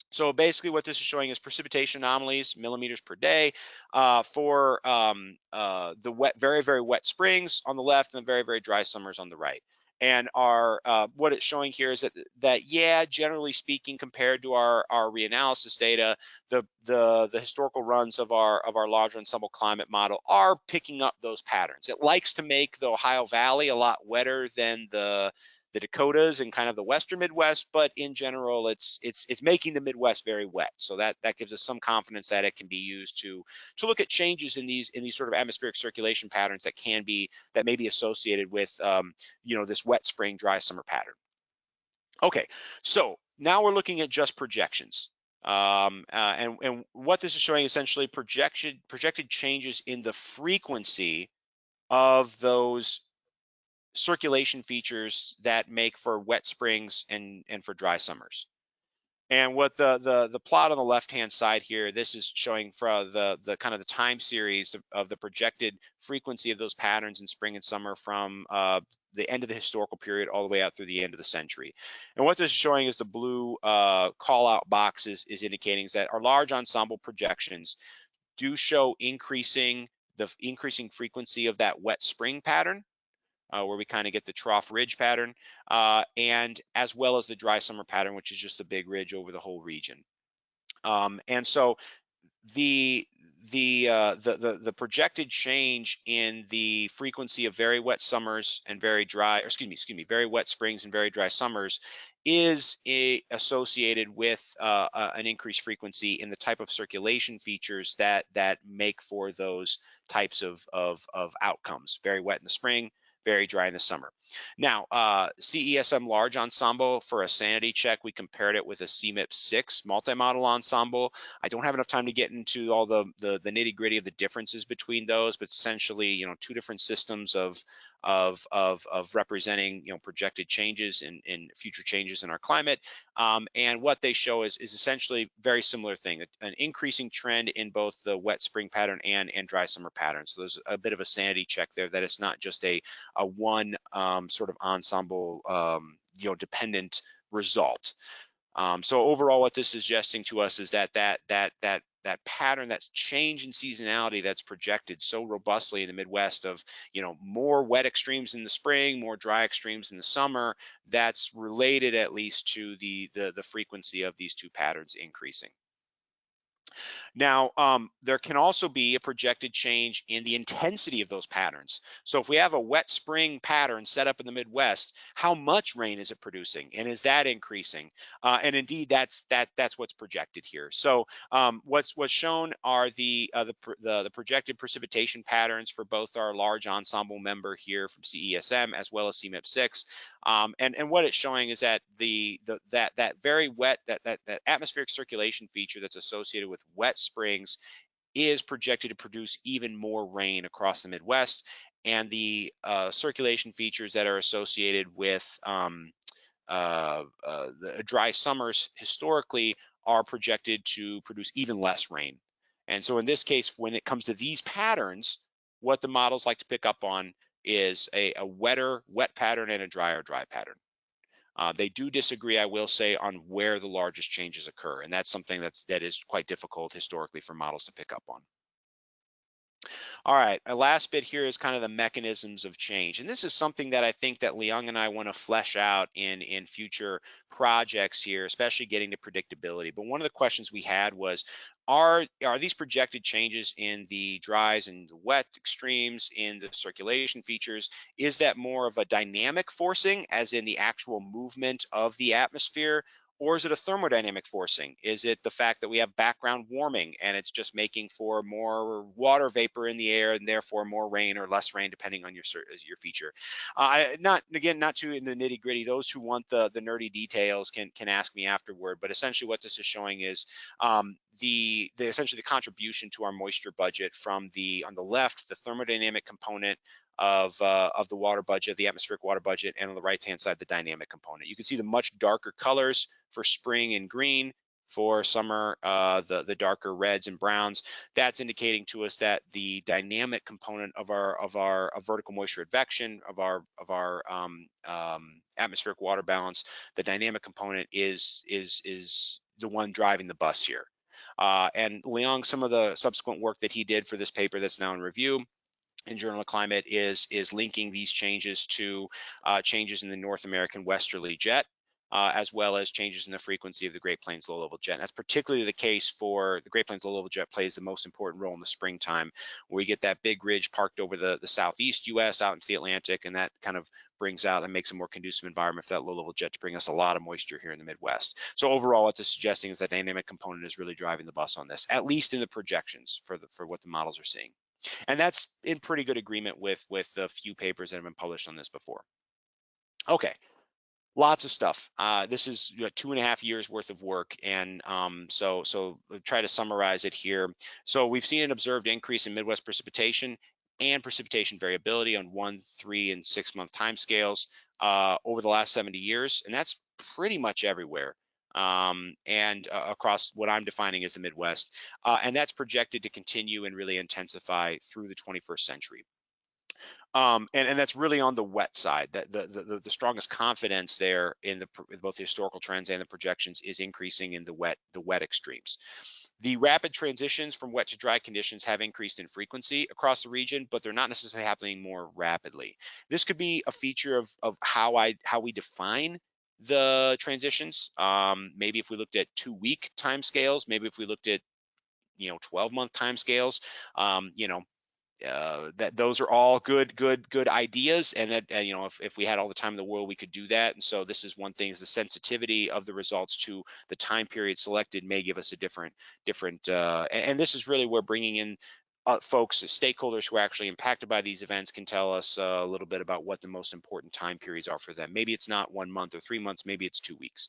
B: So basically what this is showing is precipitation anomalies, millimeters per day, for the wet, very, very wet springs on the left and the very, very dry summers on the right. And what it's showing here is that yeah, generally speaking, compared to our reanalysis data, the historical runs of our large ensemble climate model are picking up those patterns. It likes to make the Ohio Valley a lot wetter than the Dakotas and kind of the western Midwest, but in general, it's making the Midwest very wet. So that gives us some confidence that it can be used to look at changes in these sort of atmospheric circulation patterns that may be associated with this wet spring, dry summer pattern. Okay, so now we're looking at just projections. And what this is showing, essentially projected changes in the frequency of those circulation features that make for wet springs and for dry summers. And what the plot on the left-hand side here, this is showing for the kind of the time series of the projected frequency of those patterns in spring and summer from the end of the historical period all the way out through the end of the century. And what this is showing is the blue call-out box is indicating that our large ensemble projections do show increasing frequency of that wet spring pattern, where we kind of get the trough ridge pattern, and as well as the dry summer pattern, which is just a big ridge over the whole region. And so the projected change in the frequency of very wet summers and very dry, or excuse me, very wet springs and very dry summers is associated with an increased frequency in the type of circulation features that make for those types of outcomes. Very wet in the spring, very dry in the summer. Now, CESM large ensemble, for a sanity check, we compared it with a CMIP6 multi-model ensemble. I don't have enough time to get into all the nitty-gritty of the differences between those, but essentially, two different systems of representing, projected changes in future changes in our climate. And what they show is essentially very similar thing, an increasing trend in both the wet spring pattern and dry summer pattern. So there's a bit of a sanity check there, that it's not just a one sort of ensemble dependent result. So overall, what this is suggesting to us is that pattern, that's change in seasonality that's projected so robustly in the Midwest of more wet extremes in the spring, more dry extremes in the summer, that's related at least to the frequency of these two patterns increasing. Now, there can also be a projected change in the intensity of those patterns. So if we have a wet spring pattern set up in the Midwest, how much rain is it producing, and is that increasing? And indeed, that's what's projected here. So what's shown are the projected precipitation patterns for both our large ensemble member here from CESM as well as CMIP6. And what it's showing is that that very wet, that atmospheric circulation feature that's associated with wet springs is projected to produce even more rain across the Midwest, and the circulation features that are associated with the dry summers historically are projected to produce even less rain. And so in this case, when it comes to these patterns, what the models like to pick up on is a wetter wet pattern and a drier dry pattern. They do disagree, I will say, on where the largest changes occur, and that's something that is quite difficult historically for models to pick up on. All right, a last bit here is kind of the mechanisms of change. And this is something that I think that Liang and I want to flesh out in future projects here, especially getting to predictability. But one of the questions we had was, are these projected changes in the dries and the wet extremes in the circulation features, is that more of a dynamic forcing, as in the actual movement of the atmosphere? Or is it a thermodynamic forcing? Is it the fact that we have background warming and it's just making for more water vapor in the air and therefore more rain or less rain depending on your feature? Not too in the nitty gritty. Those who want the nerdy details can ask me afterward. But essentially, what this is showing is essentially the contribution to our moisture budget from on the left, the thermodynamic component of the water budget, the atmospheric water budget, and on the right-hand side, the dynamic component. You can see the much darker colors for spring and green, for summer, the darker reds and browns. That's indicating to us that the dynamic component of our vertical moisture advection, of our atmospheric water balance, the dynamic component is the one driving the bus here. And Liang, some of the subsequent work that he did for this paper that's now in review in Journal of Climate is linking these changes to changes in the North American westerly jet, as well as changes in the frequency of the Great Plains low-level jet. And that's particularly the case for the Great Plains low-level jet plays the most important role in the springtime, where we get that big ridge parked over the southeast U.S. out into the Atlantic, and that kind of brings out and makes a more conducive environment for that low-level jet to bring us a lot of moisture here in the Midwest. So overall, what this is suggesting is that dynamic component is really driving the bus on this, at least in the projections for what the models are seeing. And that's in pretty good agreement with the few papers that have been published on this before. Okay, lots of stuff. This is 2.5 years worth of work, and so I'll try to summarize it here. So we've seen an observed increase in Midwest precipitation and precipitation variability on 1, 3, and 6 month timescales over the last 70 years, and that's pretty much everywhere. And across what I'm defining as the Midwest, and that's projected to continue and really intensify through the 21st century. And that's really on the wet side. That the strongest confidence there in both the historical trends and the projections is increasing in the wet extremes. The rapid transitions from wet to dry conditions have increased in frequency across the region, but they're not necessarily happening more rapidly. This could be a feature of how we define the transitions. Maybe if we looked at 2-week timescales, maybe if we looked at 12-month timescales, that those are all good ideas, and that if we had all the time in the world, we could do that. And so this is one thing, is the sensitivity of the results to the time period selected may give us a different and this is really where bringing in folks, stakeholders who are actually impacted by these events, can tell us a little bit about what the most important time periods are for them. Maybe it's not 1 month or 3 months, maybe it's 2 weeks.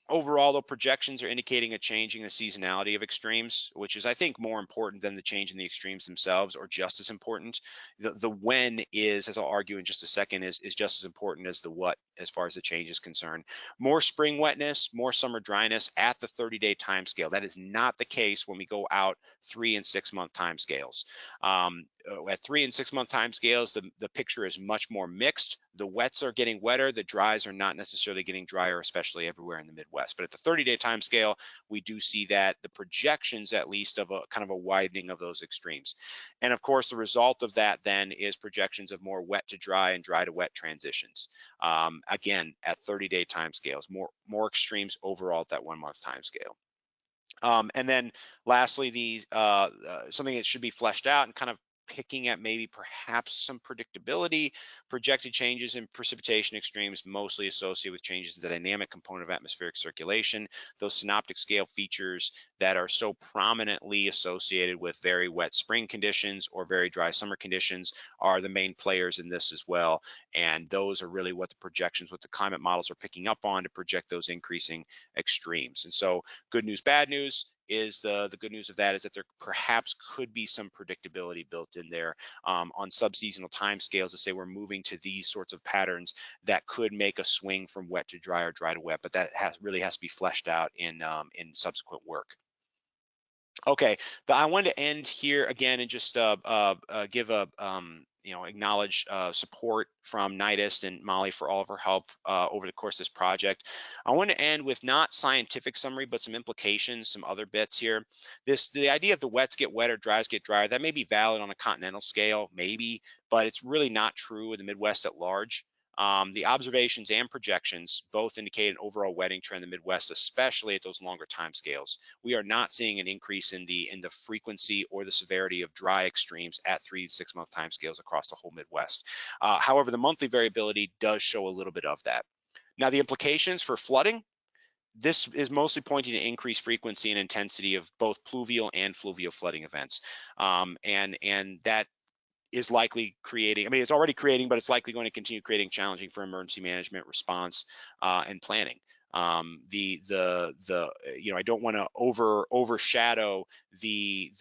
B: Overall, the projections are indicating a change in the seasonality of extremes, which is, I think, more important than the change in the extremes themselves, or just as important. The when is, as I'll argue in just a second, is just as important as the what, as far as the change is concerned. More spring wetness, more summer dryness at the 30-day time scale. That is not the case when we go out 3 and 6 month time scales. At 3 and 6 month time scales, the picture is much more mixed. The wets are getting wetter, the dries are not necessarily getting drier, especially everywhere in the Midwest. But at the 30-day time scale, we do see that the projections, at least, of a kind of a widening of those extremes. And of course, the result of that then is projections of more wet to dry and dry to wet transitions. Again, at 30-day time scales, more extremes overall at that 1 month time scale. And then lastly, something that should be fleshed out and kind of picking at maybe perhaps some predictability, projected changes in precipitation extremes, mostly associated with changes in the dynamic component of atmospheric circulation. Those synoptic scale features that are so prominently associated with very wet spring conditions or very dry summer conditions are the main players in this as well. And those are really what the projections, what the climate models are picking up on to project those increasing extremes. And so good news, bad news is the good news of that is that there perhaps could be some predictability built in there on subseasonal time scales to say we're moving to these sorts of patterns that could make a swing from wet to dry or dry to wet, but that really has to be fleshed out in subsequent work. Okay, I wanted to end here again and just give a acknowledge support from NIDIS and Molly for all of her help over the course of this project. I want to end with not scientific summary, but some implications, some other bits here. The idea of the wets get wetter, dries get drier, that may be valid on a continental scale, maybe, but it's really not true in the Midwest at large. The observations and projections both indicate an overall wetting trend in the Midwest, especially at those longer time scales. We are not seeing an increase in the frequency or the severity of dry extremes at 3 to 6 month time scales across the whole Midwest. However, the monthly variability does show a little bit of that. Now, the implications for flooding, this is mostly pointing to increased frequency and intensity of both pluvial and fluvial flooding events. And that is likely creating, I mean, it's already creating, but it's likely going to continue creating challenging for emergency management, response, and planning. I don't want to overshadow the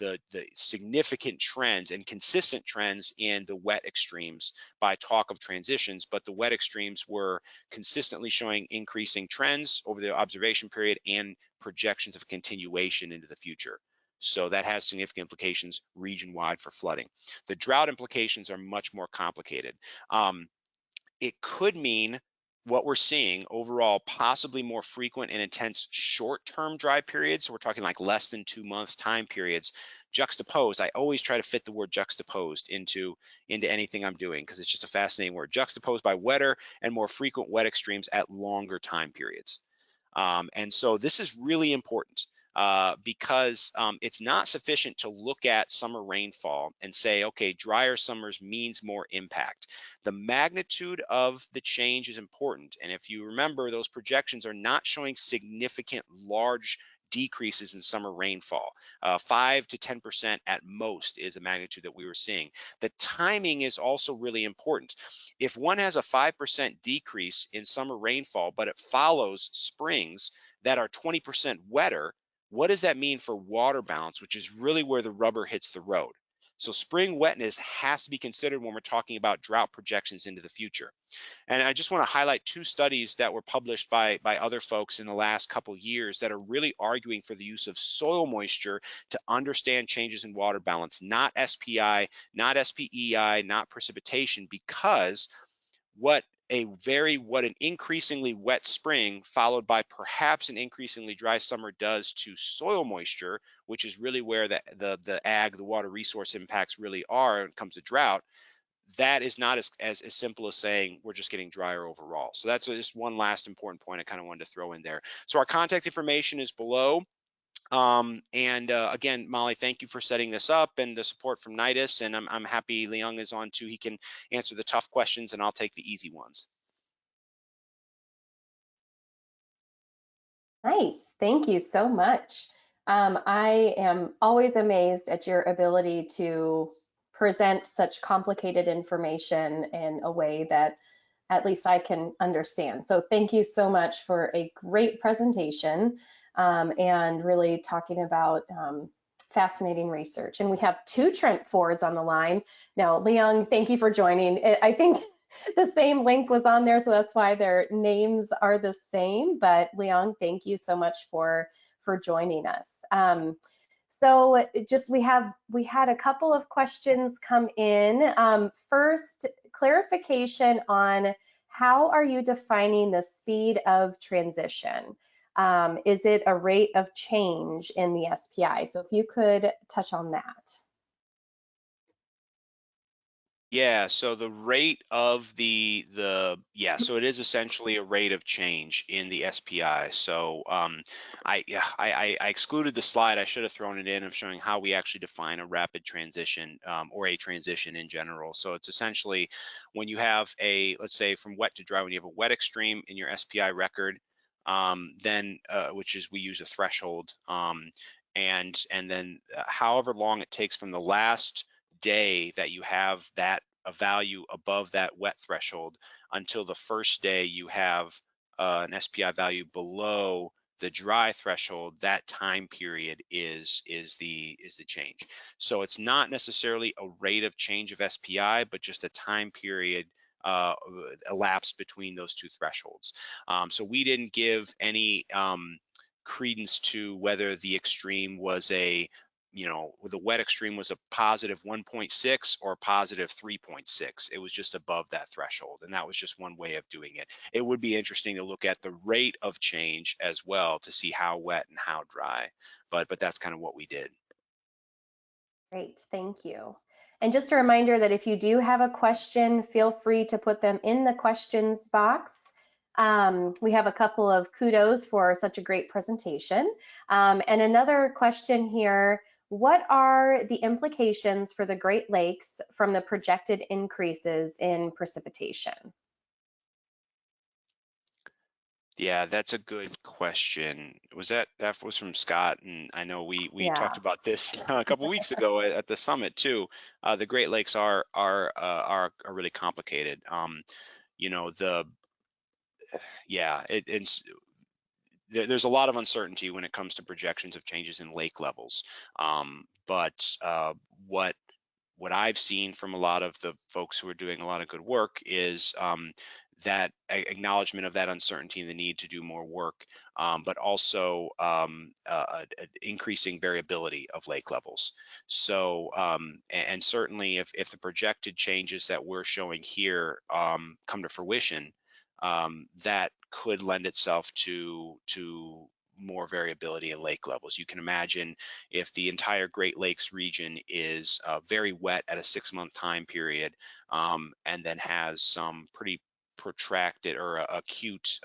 B: significant trends and consistent trends in the wet extremes by talk of transitions, but the wet extremes were consistently showing increasing trends over the observation period and projections of continuation into the future. So that has significant implications region-wide for flooding. The drought implications are much more complicated. It could mean what we're seeing overall, possibly more frequent and intense short-term dry periods. So we're talking like less than 2 month time periods juxtaposed. I always try to fit the word juxtaposed into anything I'm doing because it's just a fascinating word. Juxtaposed by wetter and more frequent wet extremes at longer time periods. And so this is really important because it's not sufficient to look at summer rainfall and say, okay, drier summers means more impact. The magnitude of the change is important. And if you remember, those projections are not showing significant large decreases in summer rainfall. 5 to 10% at most is a magnitude that we were seeing. The timing is also really important. If one has a 5% decrease in summer rainfall, but it follows springs that are 20% wetter, what does that mean for water balance, which is really where the rubber hits the road? So spring wetness has to be considered when we're talking about drought projections into the future. And I just want to highlight 2 studies that were published by other folks in the last couple years that are really arguing for the use of soil moisture to understand changes in water balance, not SPI, not SPEI, not precipitation, because what an increasingly wet spring followed by perhaps an increasingly dry summer does to soil moisture, which is really where the water resource impacts really are when it comes to drought, that is not as simple as saying we're just getting drier overall. So that's just one last important point I kind of wanted to throw in there. So our contact information is below. Again, Molly, thank you for setting this up and the support from NIDIS, and I'm happy Liang is on too. He can answer the tough questions and I'll take the easy ones.
A: Nice, thank you so much. I am always amazed at your ability to present such complicated information in a way that at least I can understand. So thank you so much for a great presentation and really talking about fascinating research. And we have 2 Trent Fords on the line. Now, Liang, thank you for joining. I think the same link was on there, so that's why their names are the same. But Liang, thank you so much for joining us. So just we had a couple of questions come in. First, clarification on how are you defining the speed of transition? Is it a rate of change in the SPI? So if you could touch on that.
B: Yeah, so the rate of so it is essentially a rate of change in the SPI. So I excluded the slide. I should have thrown it in of showing how we actually define a rapid transition or a transition in general. So it's essentially when you have let's say from wet to dry, when you have a wet extreme in your SPI record, then which is we use a threshold, and then however long it takes from the last day that you have a value above that wet threshold until the first day you have an SPI value below the dry threshold, that time period is the change. So it's not necessarily a rate of change of SPI, but just a time period elapsed between those 2 thresholds. So we didn't give any credence to whether the extreme was a you know, the wet extreme was a positive 1.6 or positive 3.6. It was just above that threshold, and that was just one way of doing it. It would be interesting to look at the rate of change as well to see how wet and how dry, but that's kind of what we did.
A: Great, thank you. And just a reminder that if you do have a question, feel free to put them in the questions box. We have a couple of kudos for such a great presentation. And another question here, what are the implications for the Great Lakes from the projected increases in precipitation?
B: Yeah, that's a good question. That was from Scott, and I know we
A: Yeah.
B: talked about this a couple weeks ago at the summit too. The Great Lakes are really complicated. You know, there's a lot of uncertainty when it comes to projections of changes in lake levels. But what I've seen from a lot of the folks who are doing a lot of good work is that acknowledgement of that uncertainty and the need to do more work, but also increasing variability of lake levels. So, and certainly if the projected changes that we're showing here come to fruition, that could lend itself to more variability in lake levels. You can imagine if the entire Great Lakes region is very wet at a 6-month time period, and then has some pretty protracted or acute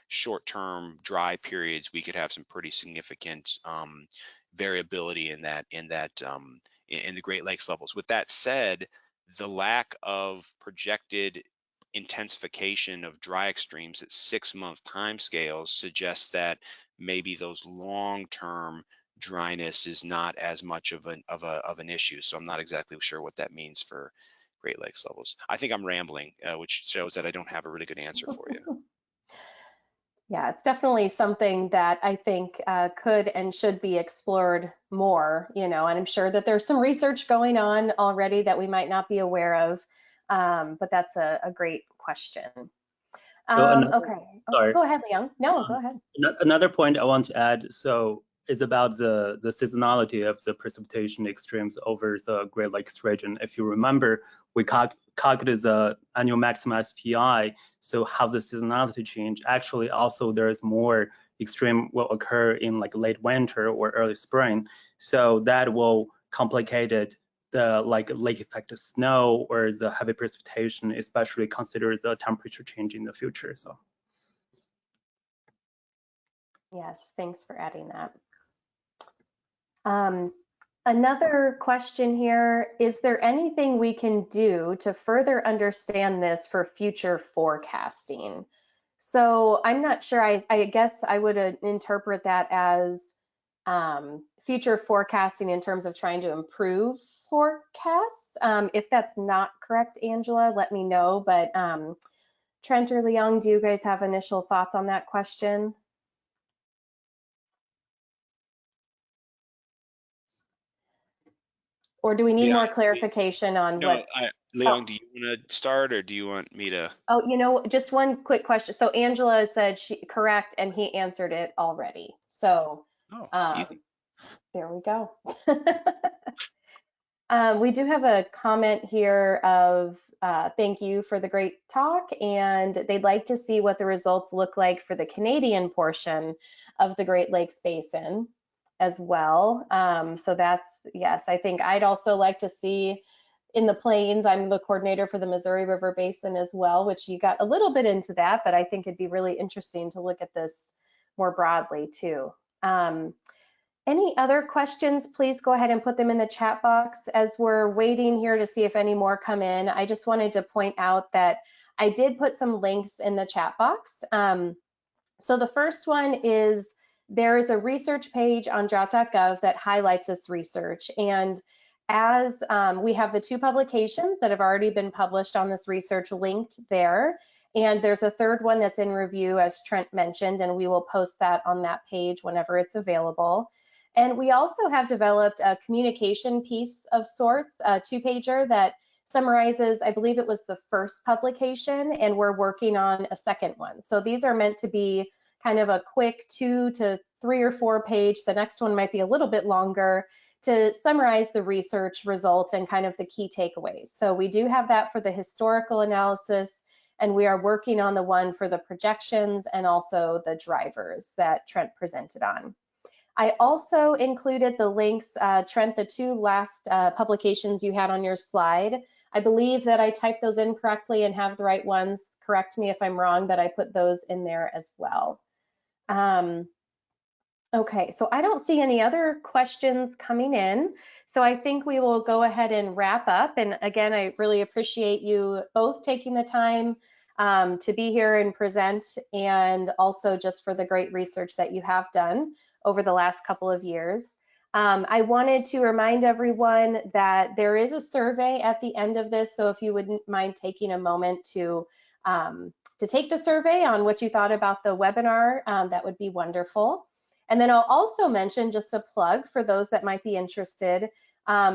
B: short-term dry periods, we could have some pretty significant variability in the Great Lakes levels. With that said, the lack of projected intensification of dry extremes at 6-month timescales suggests that maybe those long-term dryness is not as much of an issue. So I'm not exactly sure what that means for Great Lakes levels. I think I'm rambling, which shows that I don't have a really good answer for you.
A: Yeah, it's definitely something that I think could and should be explored more, you know, and I'm sure that there's some research going on already that we might not be aware of, but that's a great question. Okay,
C: sorry.
A: Go ahead, Liang. No, go ahead.
C: Another point I want to add, so is about the seasonality of the precipitation extremes over the Great Lakes region. If you remember, we calculated the annual maximum SPI, so how the seasonality change. Actually, also there's more extreme will occur in like late winter or early spring, so that will complicate it. The like lake effect snow or the heavy precipitation, especially consider the temperature change in the future. So
A: Yes, thanks for adding that. Another question here, is there anything we can do to further understand this for future forecasting? So I'm not sure, I guess I would interpret that as future forecasting in terms of trying to improve forecasts. If that's not correct, Angela, let me know, but Trent or Liang, do you guys have initial thoughts on that question? Or do we need more clarification on what's...
B: Liang, do you want to start or do you want me to?
A: Oh, you know, just one quick question. So Angela said she correct, and he answered it already. So there we go. We do have a comment here of thank you for the great talk, and they'd like to see what the results look like for the Canadian portion of the Great Lakes Basin as well. So that's, yes, I think I'd also like to see in the plains. I'm the coordinator for the Missouri River Basin as well, which you got a little bit into that, but I think it'd be really interesting to look at this more broadly too. Any other questions, please go ahead and put them in the chat box. As we're waiting here to see if any more come in, I just wanted to point out that I did put some links in the chat box. So the first one is, there is a research page on drought.gov that highlights this research. And as we have the 2 publications that have already been published on this research linked there. And there's a third one that's in review, as Trent mentioned, and we will post that on that page whenever it's available. And we also have developed a communication piece of sorts, a 2-pager that summarizes, I believe it was the first publication, and we're working on a second one. So these are meant to be kind of a quick 2 to 3 or 4 page. The next one might be a little bit longer to summarize the research results and kind of the key takeaways. So we do have that for the historical analysis, and we are working on the one for the projections and also the drivers that Trent presented on. I also included the links, Trent, the two last publications you had on your slide. I believe that I typed those in correctly and have the right ones. Correct me if I'm wrong, but I put those in there as well. Okay, so I don't see any other questions coming in. So I think we will go ahead and wrap up. And again, I really appreciate you both taking the time to be here and present, and also just for the great research that you have done over the last couple of years. I wanted to remind everyone that there is a survey at the end of this, so if you wouldn't mind taking a moment to take the survey on what you thought about the webinar, that would be wonderful. And then I'll also mention, just a plug for those that might be interested,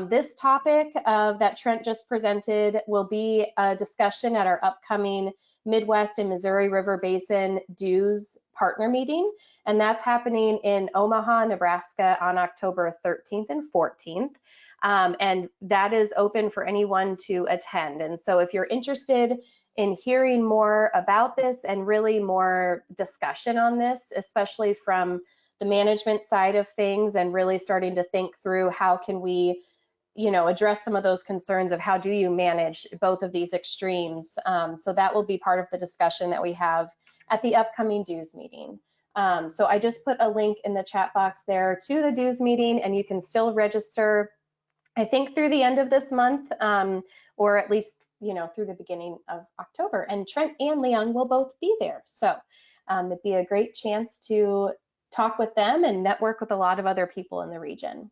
A: this topic that Trent just presented will be a discussion at our upcoming Midwest and Missouri River Basin DEWS partner meeting, and that's happening in Omaha, Nebraska on October 13th and 14th, and that is open for anyone to attend. And so if you're interested in hearing more about this and really more discussion on this, especially from the management side of things, and really starting to think through how can we, address some of those concerns of how do you manage both of these extremes. So that will be part of the discussion that we have at the upcoming DEWS meeting. So I just put a link in the chat box there to the DEWS meeting, and you can still register, I think, through the end of this month, or at least, through the beginning of October. And Trent and Liang will both be there. So it'd be a great chance to talk with them and network with a lot of other people in the region.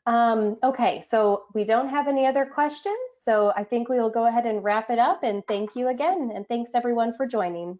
A: Okay, so we don't have any other questions, so I think we will go ahead and wrap it up, and thank you again, and thanks everyone for joining.